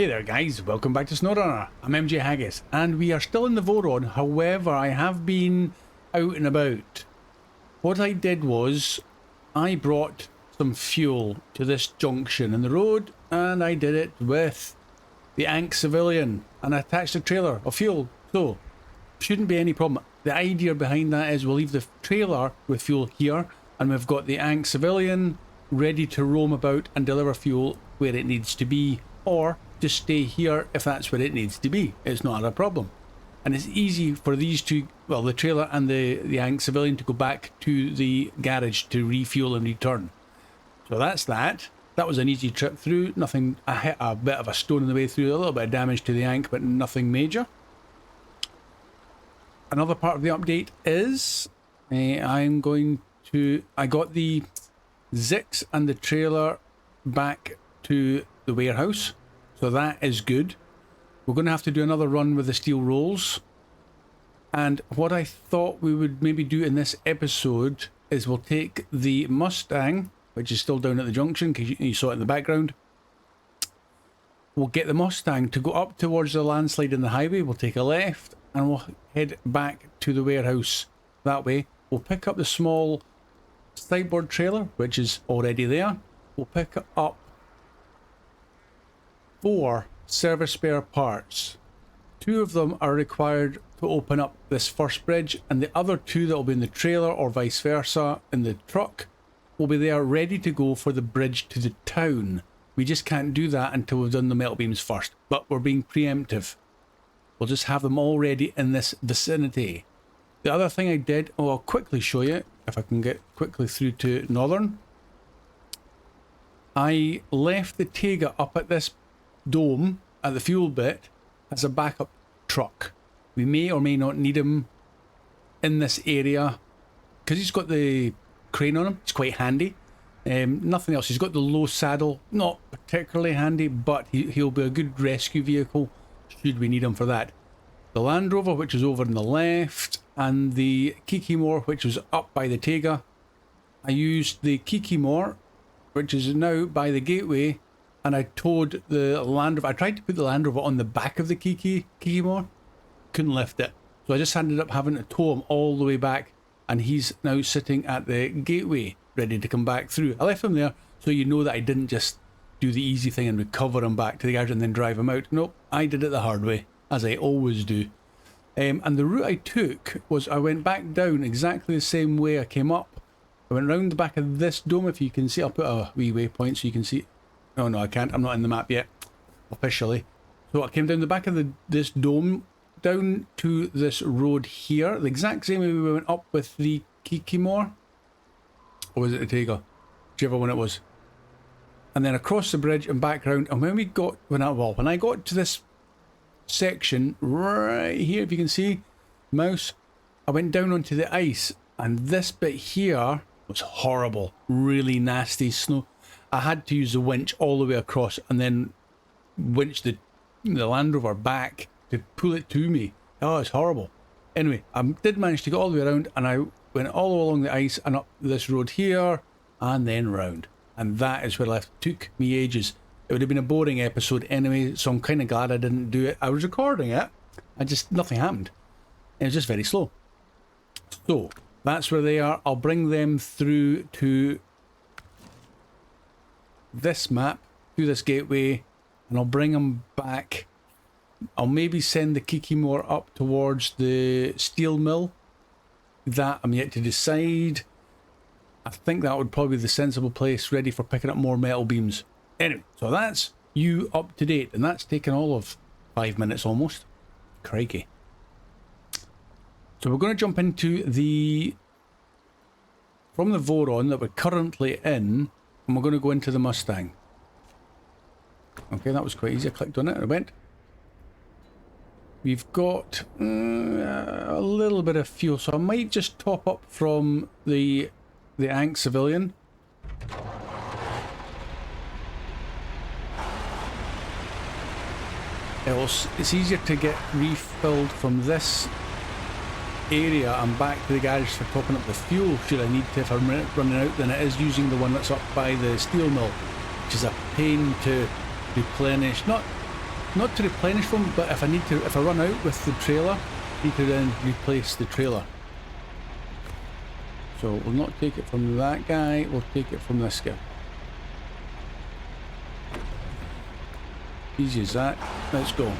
Hey there guys, welcome back to Snowrunner. I'm MJ Haggis and we are still in the Voron. However, I have been out and about. What I did was I brought some fuel to this junction in the road and I did it with the Ankh Civilian and I attached a trailer of fuel. So, shouldn't be any problem. The idea behind that is we'll leave the trailer with fuel here and we've got the Ankh Civilian ready to roam about and deliver fuel where it needs to be, or just stay here if that's where it needs to be. It's not a problem. And it's easy for these two, well, the trailer and the Ankh Civilian, to go back to the garage to refuel and return. So that's that. That was an easy trip through. Nothing, I hit a bit of a stone on the way through, a little bit of damage to the Ankh, but nothing major. Another part of the update is I got the Zix and the trailer back to the warehouse. So that is good. We're going to have to do another run with the steel rolls. And what I thought we would maybe do in this episode is we'll take the Mustang, which is still down at the junction, because you saw it in the background. We'll get the Mustang to go up towards the landslide in the highway. We'll take a left and we'll head back to the warehouse that way. We'll pick up the small sideboard trailer, which is already there. We'll pick up 4 service spare parts. 2 of them are required to open up this first bridge, and the other 2 that will be in the trailer or vice versa in the truck will be there ready to go for the bridge to the town. We just can't do that until we've done the metal beams first, but we're being preemptive. We'll just have them all ready in this vicinity. The other thing I did, I'll quickly show you if I can get quickly through to Northern. I left the Tega up at this dome at the fuel bit as a backup truck. We may or may not need him in this area because he's got the crane on him. It's quite handy. Nothing else. He's got the low saddle, not particularly handy, but he'll be a good rescue vehicle should we need him for that. The Land Rover, which is over on the left, and the Kikimor, which was up by the Tega. I used the Kikimor, which is now by the gateway, and I towed the Land Rover. I tried to put the Land Rover on the back of the Kikimor, couldn't lift it. So I just ended up having to tow him all the way back, and he's now sitting at the gateway, ready to come back through. I left him there so you know that I didn't just do the easy thing and recover him back to the garage and then drive him out. Nope, I did it the hard way, as I always do. And the route I took was I went back down exactly the same way I came up. I went round the back of this dome, if you can see. I'll put a wee waypoint so you can see. Oh no, I can't. I'm not in the map yet, officially. So I came down the back of this dome, down to this road here, the exact same way we went up with the Kikimor. Or was it the Tega? Whichever one it was. And then across the bridge and back round. And when I got to this section right here, if you can see, mouse, I went down onto the ice, and this bit here was horrible, really nasty snow. I had to use the winch all the way across and then winch the Land Rover back to pull it to me. Oh, it's horrible. Anyway, I did manage to get all the way around, and I went all along the ice and up this road here and then round, and that is where I left. It took me ages. It would have been a boring episode anyway, so I'm kind of glad I didn't do it. I was recording it, nothing happened. It was just very slow. So that's where they are. I'll bring them through to this map, through this gateway, and I'll bring them back. I'll maybe send the Kikimor up towards the steel mill. That I'm yet to decide. I think that would probably be the sensible place, ready for picking up more metal beams. Anyway, so that's you up to date, and that's taken all of 5 minutes almost. Crikey. So we're going to jump into from the Voron that we're currently in, and we're going to go into the Mustang. Okay, that was quite easy. I clicked on it and it went. We've got a little bit of fuel, so I might just top up from the Ankh Civilian. It's easier to get refilled from this area and back to the garage for topping up the fuel should I need to if I'm running out than it is using the one that's up by the steel mill, which is a pain to replenish. Not not to replenish them, but if I run out with the trailer, I need to then replace the trailer. So we'll not take it from that guy, we'll take it from this guy. Easy as that. Let's go.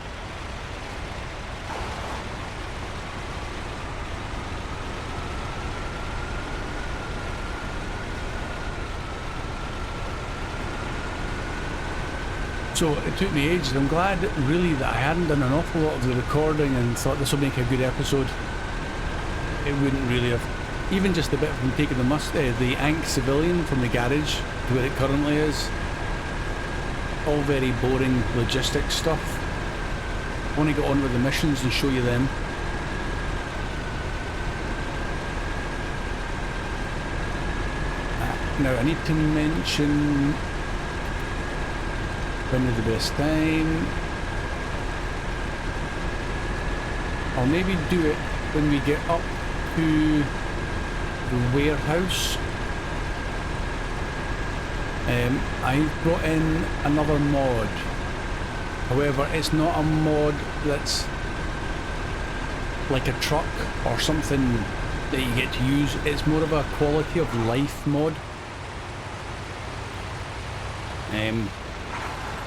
So it took me ages. I'm glad really that I hadn't done an awful lot of the recording and thought this will make a good episode. It wouldn't really have. Even just the bit from taking the Ankh civilian from the garage to where it currently is. All very boring logistics stuff. I want to get on with the missions and show you them. Now I need to mention when is the best time. I'll maybe do it when we get up to the warehouse. I've brought in another mod. However, it's not a mod that's like a truck or something that you get to use. It's more of a quality of life mod.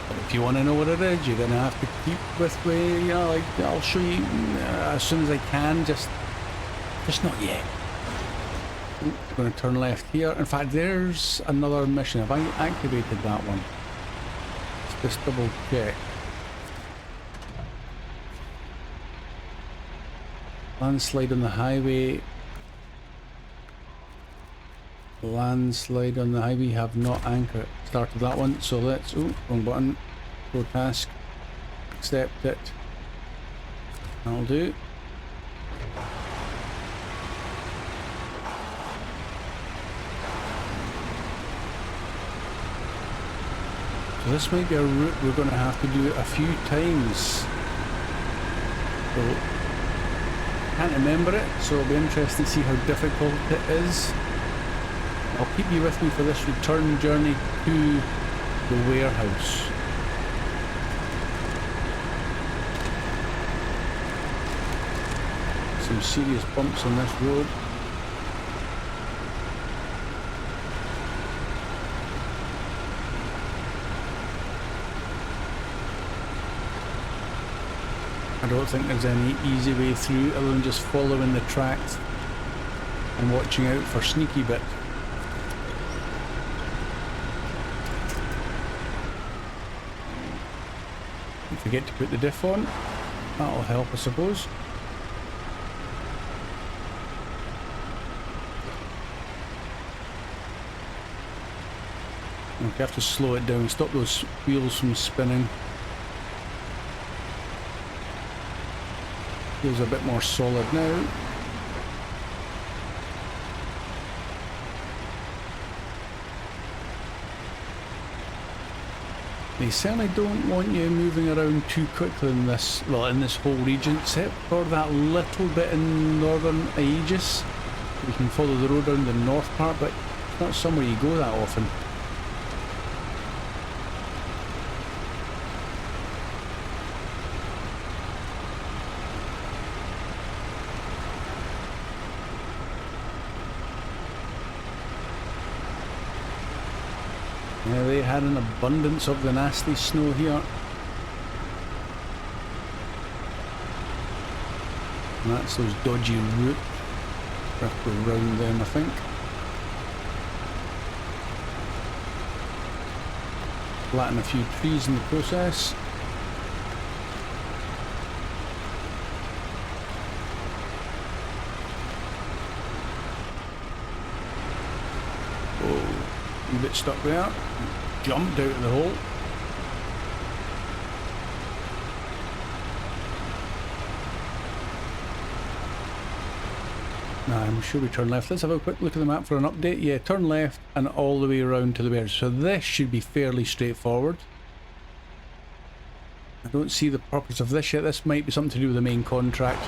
But if you want to know what it is, you're gonna have to keep with me. You know, like I'll show you as soon as I can. Just not yet. I'm going to turn left here. In fact, there's another mission. Have I activated that one? Let's just double check. Landslide on the highway. Landslide on the highway. Have not started that one. So let's. Oh, wrong button. Go task. Accept it. That'll do. So this might be a route we're going to have to do a few times. So, can't remember it, so it'll be interesting to see how difficult it is. I'll keep you with me for this return journey to the warehouse. Some serious bumps on this road. I don't think there's any easy way through other than just following the tracks and watching out for sneaky bit. Don't forget to put the diff on. That'll help, I suppose. Okay, I have to slow it down, stop those wheels from spinning. Feels a bit more solid now. They certainly don't want you moving around too quickly in this, well, in this whole region, except for that little bit in northern Aegis. We can follow the road down the north part, but it's not somewhere you go that often. Yeah, they had an abundance of the nasty snow here. And that's those dodgy routes. We have to go round them, I think. Flatten a few trees in the process. A bit stuck there. Jumped out of the hole. Now I'm sure we turn left. Let's have a quick look at the map for an update. Yeah, turn left and all the way around to the warehouse. So this should be fairly straightforward. I don't see the purpose of this yet. This might be something to do with the main contract.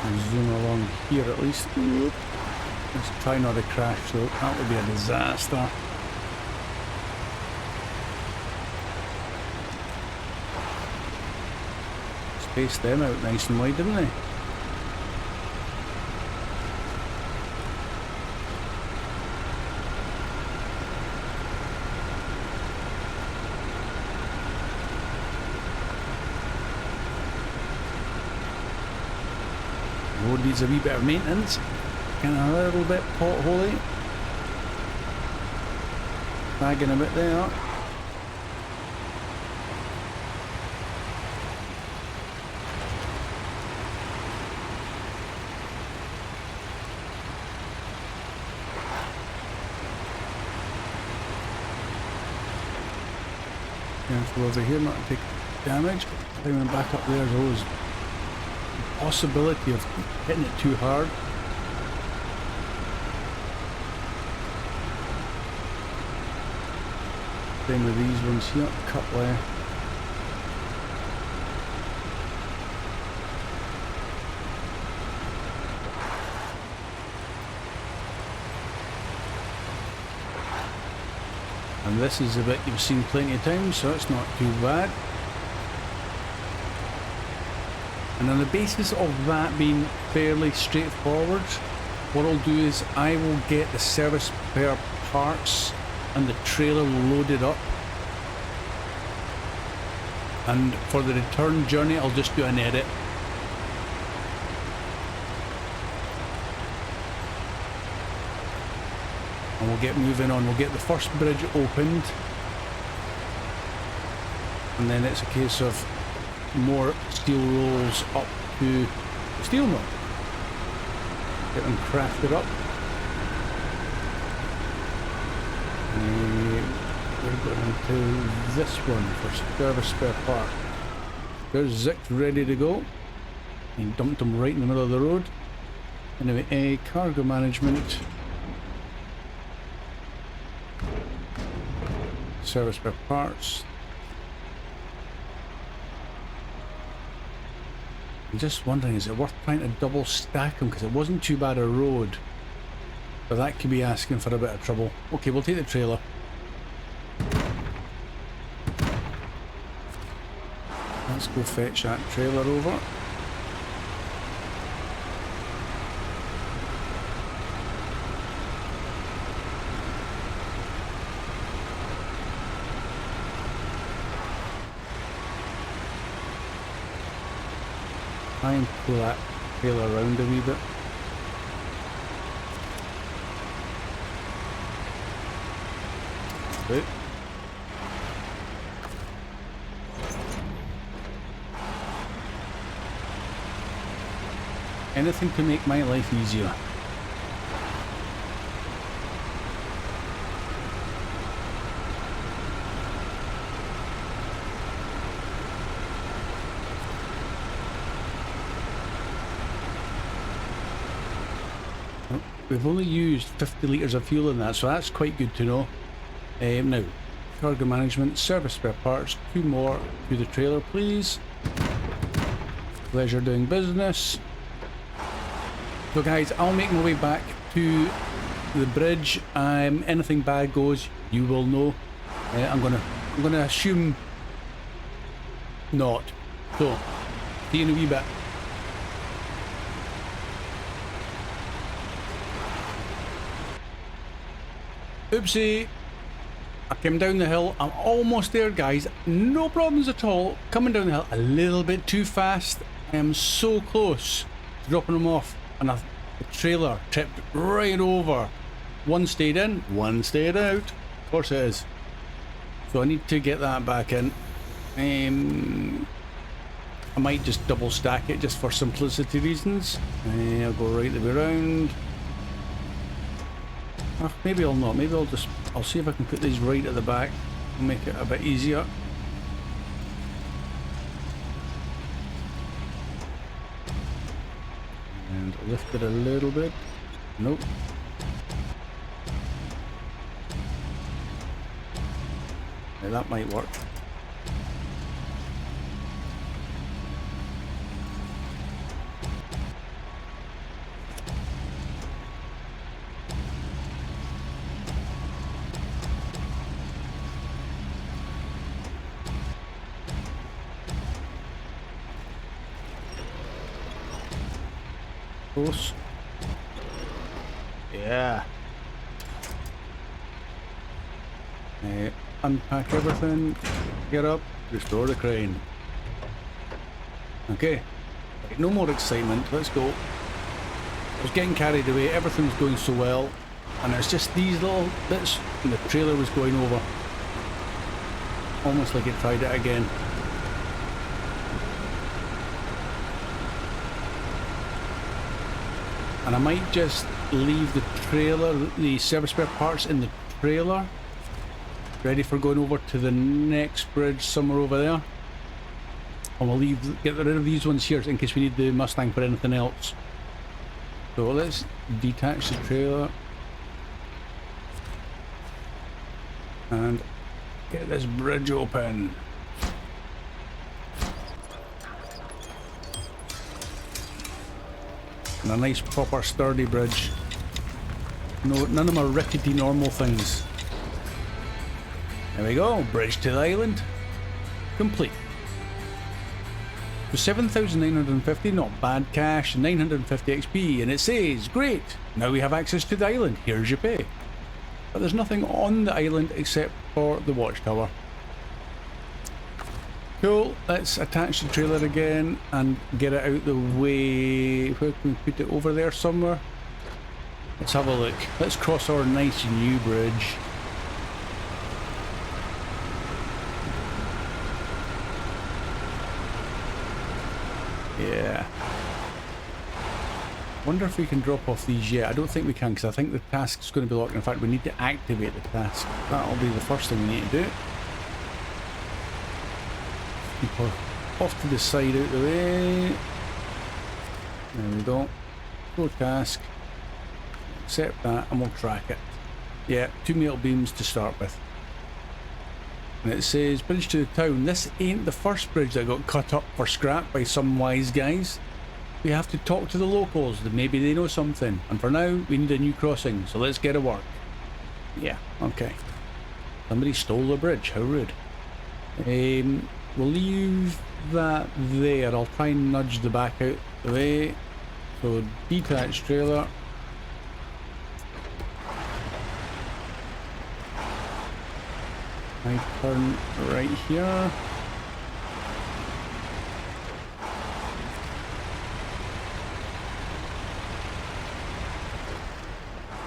I'll zoom along here at least. Let's try not to crash though, that would be a disaster. Spaced them out nice and wide, didn't they? Road needs a wee bit of maintenance. Getting a little bit potholy. Bagging a bit there. Careful over here not to take damage. Climbing back up there is always a possibility of hitting it too hard. Same with these ones here, cut wire. And this is a bit you've seen plenty of times, so it's not too bad. And on the basis of that being fairly straightforward, what I'll do is I will get the service spare parts and the trailer loaded up, and for the return journey I'll just do an edit. And we'll get moving on. We'll get the first bridge opened, and then it's a case of more steel rolls up to the steel mill. Get them crafted up. We're going to this one for service spare part. There's Zick ready to go. He dumped him right in the middle of the road. Anyway, cargo management. Service spare parts. I'm just wondering, is it worth trying to double stack them? Because it wasn't too bad a road. But that could be asking for a bit of trouble. Okay, we'll take the trailer. Let's go fetch that trailer over. Try and pull that trailer around a wee bit. Good. Anything to make my life easier. We've only used 50 litres of fuel in that, so that's quite good to know. Now, cargo management, service spare parts, 2 more to the trailer please. Pleasure doing business. So guys, I'll make my way back to the bridge. Anything bad goes, you will know. I'm gonna assume not. So, see you in a wee bit. Oopsie, I came down the hill. I'm almost there, guys. No problems at all. Coming down the hill a little bit too fast. I am so close to dropping them off, and the trailer tipped right over. One stayed in, one stayed out. Of course it is. So I need to get that back in. I might just double stack it just for simplicity reasons. I'll go right the way around. Maybe I'll not. Maybe I'll see if I can put these right at the back and make it a bit easier. And lift it a little bit. Nope. Yeah, that might work. Close. Yeah. Unpack everything. Get up. Restore the crane. Okay. Right, no more excitement. Let's go. I was getting carried away. Everything's going so well. And it's just these little bits. And the trailer was going over. Almost like it tried it again. And I might just leave the trailer, the service spare parts in the trailer, ready for going over to the next bridge somewhere over there. And we'll get rid of these ones here in case we need the Mustang for anything else. So let's detach the trailer and get this bridge open. And a nice proper sturdy bridge. No, none of them are rickety normal things. There we go, bridge to the island. Complete. So 7,950, not bad cash, 950 XP, and it says, great, now we have access to the island, here's your pay. But there's nothing on the island except for the watchtower. Cool, let's attach the trailer again and get it out the way. Where can we put it? Over there somewhere? Let's have a look. Let's cross our nice new bridge. Yeah. Wonder if we can drop off these yet. I don't think we can because I think the task's going to be locked. In fact, we need to activate the task. That'll be the first thing we need to do. Keep her off to the side out the way. There we go. Go task. Accept that and we'll track it. Yeah, 2 metal beams to start with. And it says bridge to the town. This ain't the first bridge that got cut up for scrap by some wise guys. We have to talk to the locals, maybe they know something. And for now, we need a new crossing, so let's get to work. Yeah, okay. Somebody stole the bridge, how rude. We'll leave that there. I'll try and nudge the back out the way. So detached trailer. I turn right here.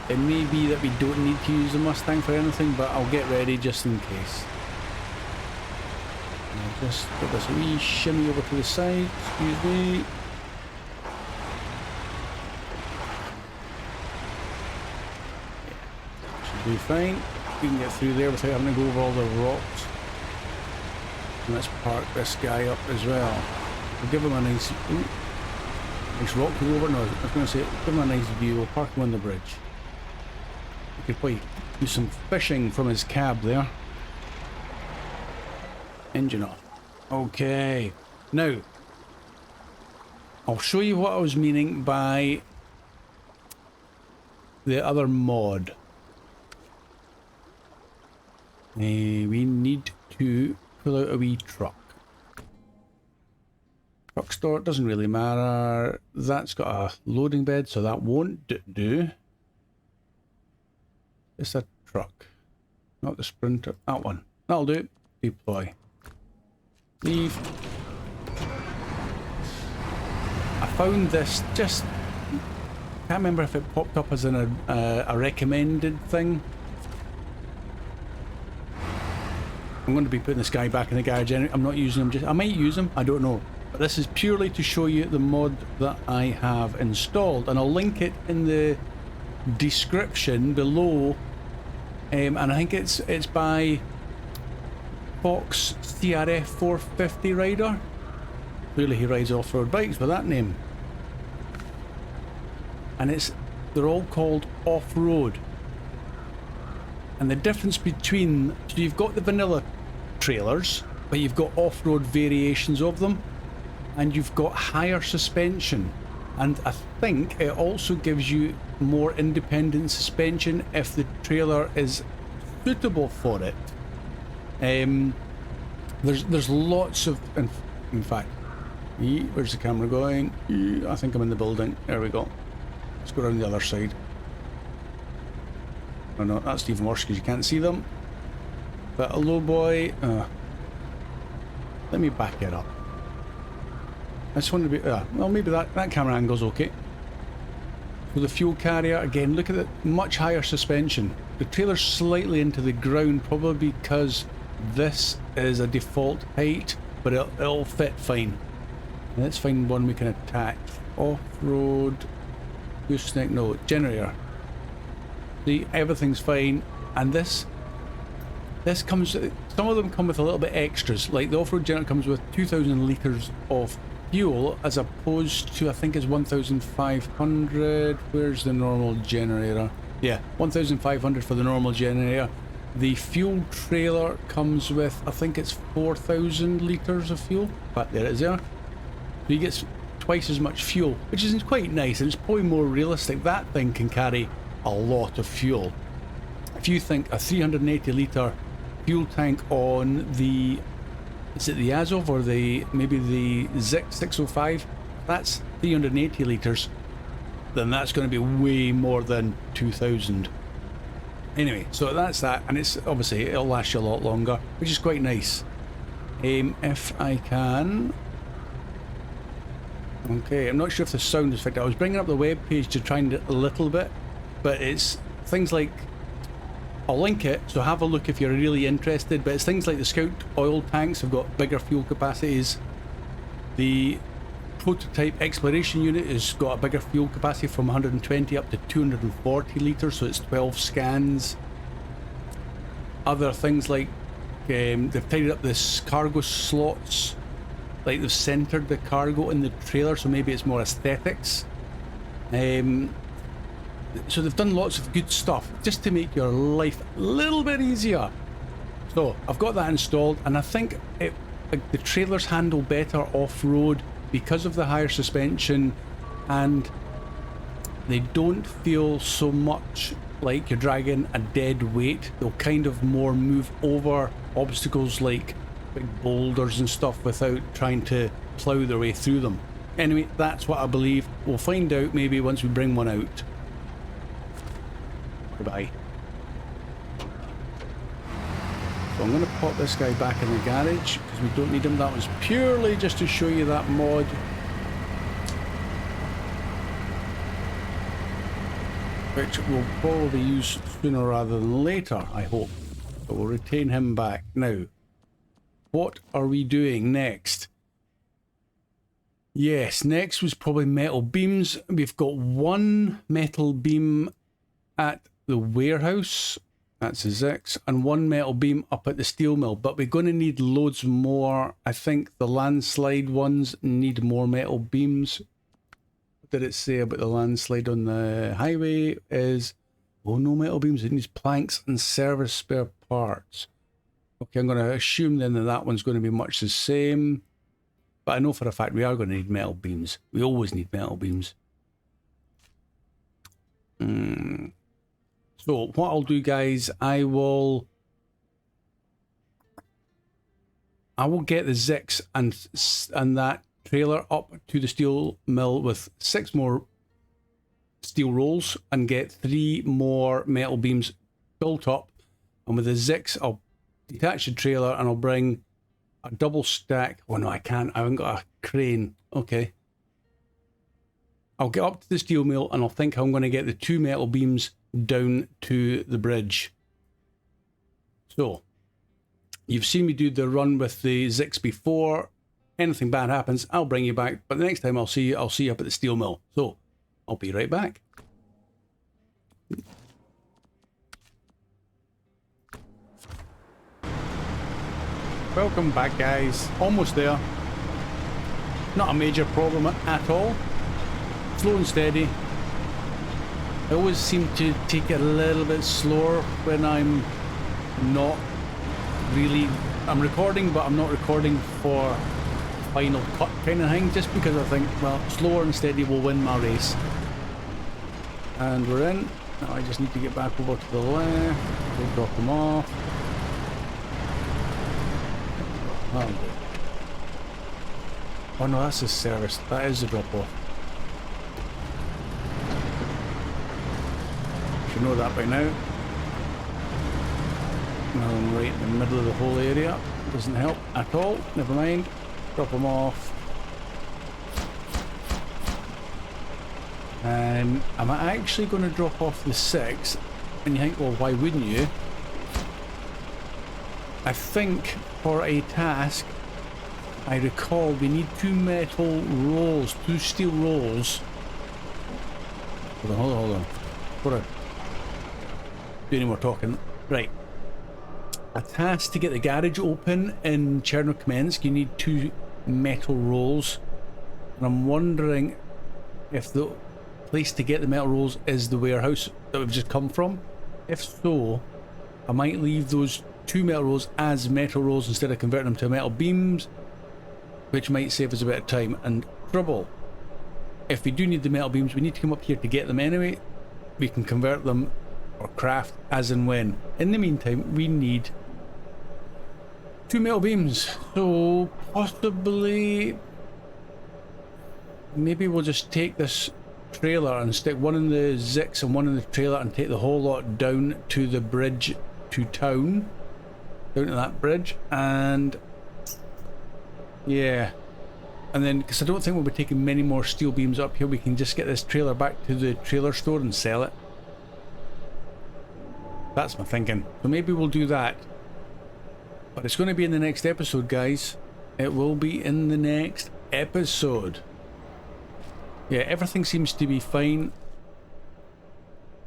It may be that we don't need to use the Mustang for anything, but I'll get ready just in case. And I'll just put this wee shimmy over to the side, excuse me. Yeah, should be fine. We can get through there without having to go over all the rocks. And let's park this guy up as well. We'll give him a nice, nice rock to go over. No, I was going to say, give him a nice view. We'll park him on the bridge. We could probably do some fishing from his cab there. Engine off. Okay. Now, I'll show you what I was meaning by the other mod. We need to pull out a wee truck. Truck store, doesn't really matter. That's got a loading bed, so that won't do. It's a truck, not the Sprinter. That one. That'll do. Deploy. Leave. I found this just... can't remember if it popped up as a recommended thing. I'm going to be putting this guy back in the garage. I'm not using him. I might use him. I don't know. But this is purely to show you the mod that I have installed, and I'll link it in the description below. And I think it's by Fox CRF 450 rider. Clearly he rides off-road bikes with that name. And they're all called off-road. And the difference between, so you've got the vanilla trailers, but you've got off-road variations of them, and you've got higher suspension. And I think it also gives you more independent suspension if the trailer is suitable for it. There's lots of, in fact, Where's the camera going? I think I'm in the building. There we go. Let's go around the other side. Oh no, that's even worse because you can't see them. But a low boy. Let me back it up. I just want to be. Well, maybe that camera angle's okay. So the fuel carrier, again, look at the much higher suspension. The trailer's slightly into the ground, probably because this is a default height, but it'll fit fine. Let's find one we can attach. Off-road, gooseneck, no, generator. See, everything's fine, and this comes, some of them come with a little bit extras, like the off-road generator comes with 2,000 litres of fuel, as opposed to, I think it's 1,500, where's the normal generator? Yeah, 1,500 for the normal generator. The fuel trailer comes with, I think it's 4,000 litres of fuel, but there it is there. So he gets twice as much fuel, which is quite nice, and it's probably more realistic. That thing can carry a lot of fuel. If you think a 380 litre fuel tank on the, is it the Azov or maybe the Zik 605, that's 380 litres, then that's going to be way more than 2,000. Anyway, so that's that, and it's obviously it'll last you a lot longer, which is quite nice. If I can. Okay, I'm not sure if the sound is fit. I was bringing up the web page to try and do it a little bit, but it's things like, I'll link it, so have a look if you're really interested, but it's things like the Scout oil tanks have got bigger fuel capacities. The prototype exploration unit has got a bigger fuel capacity from 120 up to 240 litres, so it's 12 scans. Other things like they've tidied up this cargo slots, like they've centred the cargo in the trailer, so maybe it's more aesthetics. So they've done lots of good stuff just to make your life a little bit easier. So I've got that installed, and I think the trailers handle better off-road because of the higher suspension, and they don't feel so much like you're dragging a dead weight. They'll kind of more move over obstacles like big boulders and stuff without trying to plough their way through them. Anyway, that's what I believe. We'll find out maybe once we bring one out. Goodbye. So I'm going to pop this guy back in the garage because we don't need him. That was purely just to show you that mod. Which we'll probably use sooner rather than later, I hope. But we'll retain him back. Now, what are we doing next? Yes, next was probably metal beams. We've got one metal beam at the warehouse, that's a Zix, and one metal beam up at the steel mill, but we're going to need loads more. I think the landslide ones need more metal beams. What did it say about the landslide on the highway? Is, oh, no metal beams, it needs planks and service spare parts. Okay, I'm going to assume then that one's going to be much the same, but I know for a fact we are going to need metal beams. We always need metal beams. So what I'll do, guys, I will get the Zix and that trailer up to the steel mill with 6 more steel rolls and get 3 more metal beams built up. And with the Zix, I'll detach the trailer and I'll bring a double stack. Oh no, I can't. I haven't got a crane. Okay. I'll get up to the steel mill and I'll think I'm going to get the 2 metal beams down to the bridge. So you've seen me do the run with the Zix before. Anything bad happens, I'll bring you back, but the next time I'll see you up at the steel mill. So I'll be right back. Welcome back, guys. Almost there. Not a major problem at all. Slow and steady. I always seem to take it a little bit slower when I'm not really... I'm recording, but I'm not recording for final cut kind of thing, just because I think, well, slower and steady will win my race. And we're in. Now I just need to get back over to the left. We'll drop them off. Oh no, that's the service. That is the drop-off. Should know that by now. Another one right in the middle of the whole area. Doesn't help at all. Never mind. Drop them off. I'm actually going to drop off the 6. And you think, well, why wouldn't you? I think for a task, I recall we need 2 metal rolls, 2 steel rolls. Hold on. Before I do any more talking. Right. A task to get the garage open in Chernobyl, you need 2 metal rolls. And I'm wondering if the place to get the metal rolls is the warehouse that we've just come from. If so, I might leave those 2 metal rolls as metal rolls instead of converting them to metal beams, which might save us a bit of time and trouble. If we do need the metal beams, we need to come up here to get them anyway. We can convert them or craft as and when. In the meantime, we need 2 metal beams, so possibly maybe we'll just take this trailer and stick one in the Zix and one in the trailer and take the whole lot down to the bridge to town, down to that bridge, and yeah, and then because I don't think we'll be taking many more steel beams up here, we can just get this trailer back to the trailer store and sell it. That's my thinking. So maybe we'll do that. But it's going to be in the next episode, guys. It will be in the next episode. Yeah, everything seems to be fine.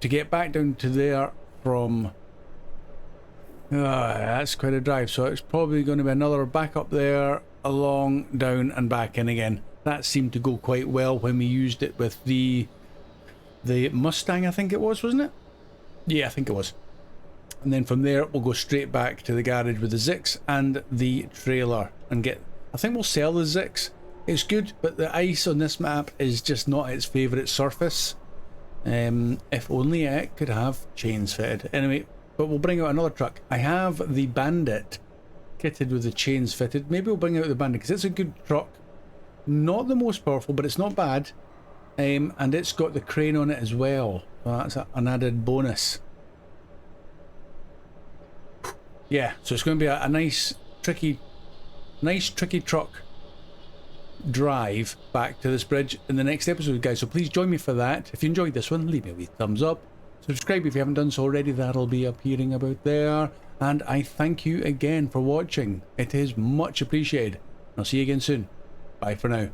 To get back down to there from... that's quite a drive. So it's probably going to be another back up there, along, down and back in again. That seemed to go quite well when we used it with the Mustang, I think it was, wasn't it? Yeah, I think it was. And then from there we'll go straight back to the garage with the Zix and the trailer and get... I think we'll sell the Zix. It's good, but the ice on this map is just not its favourite surface. If only it could have chains fitted. Anyway, but we'll bring out another truck. I have the Bandit kitted with the chains fitted. Maybe we'll bring out the Bandit because it's a good truck. Not the most powerful, but it's not bad. And it's got the crane on it as well. So that's an added bonus. Yeah, so it's going to be a nice tricky truck drive back to this bridge in the next episode, guys. So please join me for that. If you enjoyed this one, leave me a wee thumbs up. Subscribe if you haven't done so already. That'll be appearing about there. And I thank you again for watching. It is much appreciated. I'll see you again soon. Bye for now.